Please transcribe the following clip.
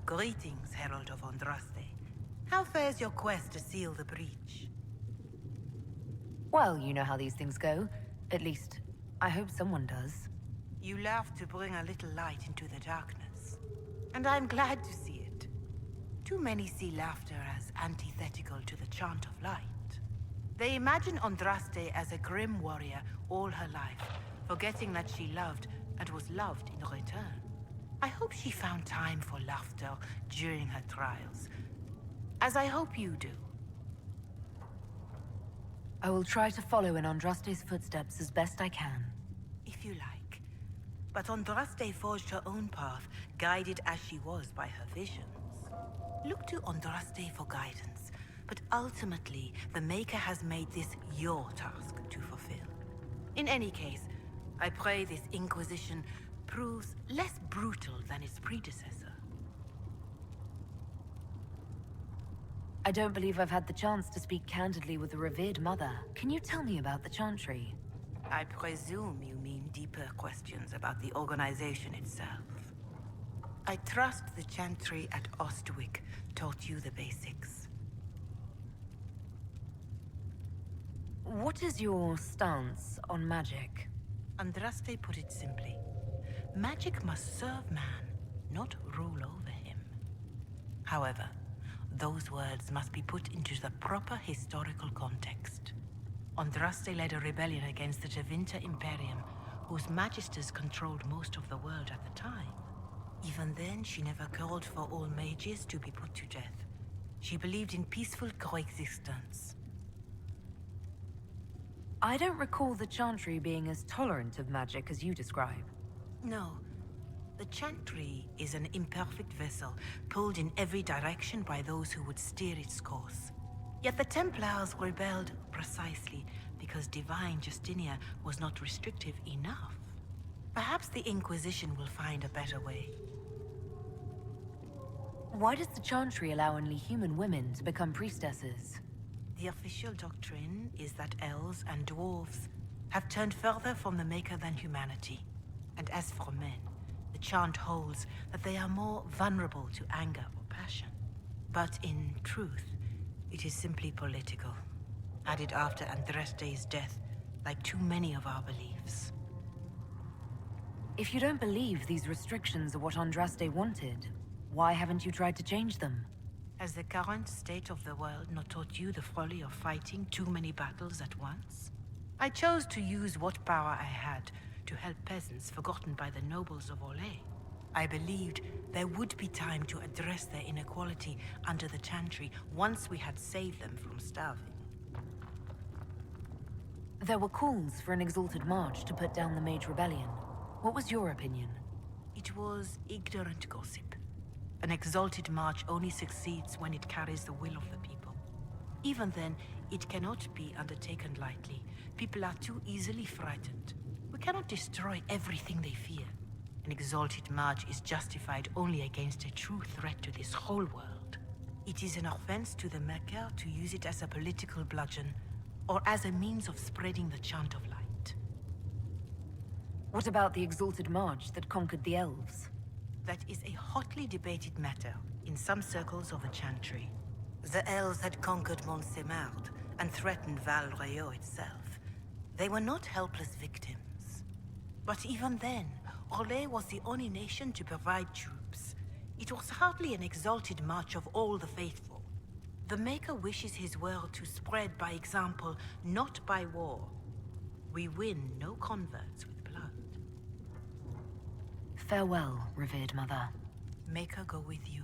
Greetings, Herald of Andraste. How fares your quest to seal the breach? Well, you know how these things go. At least, I hope someone does. You laugh to bring a little light into the darkness. And I'm glad to see it. Too many see laughter as antithetical to the chant of light. They imagine Andraste as a grim warrior all her life, forgetting that she loved and was loved in return. I hope she found time for laughter during her trials, as I hope you do. I will try to follow in Andraste's footsteps as best I can. If you like. But Andraste forged her own path, guided as she was by her visions. Look to Andraste for guidance, but ultimately, the Maker has made this your task to fulfill. In any case, I pray this Inquisition proves less brutal than its predecessor. I don't believe I've had the chance to speak candidly with a revered mother. Can you tell me about the Chantry? I presume you mean deeper questions about the organization itself. I trust the Chantry at Ostwick taught you the basics. What is your stance on magic? Andraste put it simply. Magic must serve man, not rule over him. However, those words must be put into the proper historical context. Andraste led a rebellion against the Tevinter Imperium, whose magisters controlled most of the world at the time. Even then, she never called for all mages to be put to death. She believed in peaceful coexistence. I don't recall the Chantry being as tolerant of magic as you describe. No. The Chantry is an imperfect vessel, pulled in every direction by those who would steer its course. Yet the Templars rebelled precisely because divine Justinia was not restrictive enough. Perhaps the Inquisition will find a better way. Why does the Chantry allow only human women to become priestesses? The official doctrine is that elves and dwarves have turned further from the Maker than humanity. And as for men, the chant holds that they are more vulnerable to anger or passion. But in truth, it is simply political, added after Andraste's death, like too many of our beliefs. If you don't believe these restrictions are what Andraste wanted, why haven't you tried to change them? Has the current state of the world not taught you the folly of fighting too many battles at once? I chose to use what power I had to help peasants forgotten by the nobles of Orlais. I believed there would be time to address their inequality under the Chantry once we had saved them from starving. There were calls for an exalted march to put down the Mage Rebellion. What was your opinion? It was ignorant gossip. An exalted march only succeeds when it carries the will of the people. Even then, it cannot be undertaken lightly. People are too easily frightened. We cannot destroy everything they fear. An exalted march is justified only against a true threat to this whole world. It is an offense to the Maker to use it as a political bludgeon, or as a means of spreading the chant of light. What about the exalted march that conquered the elves? That is a hotly debated matter in some circles of the Chantry. The elves had conquered Montsemard and threatened Val Rayo itself. They were not helpless victims. But even then, Orlais was the only nation to provide troops. It was hardly an exalted march of all the faithful. The Maker wishes his world to spread by example, not by war. We win no converts with blood. Farewell, revered mother. Maker go with you.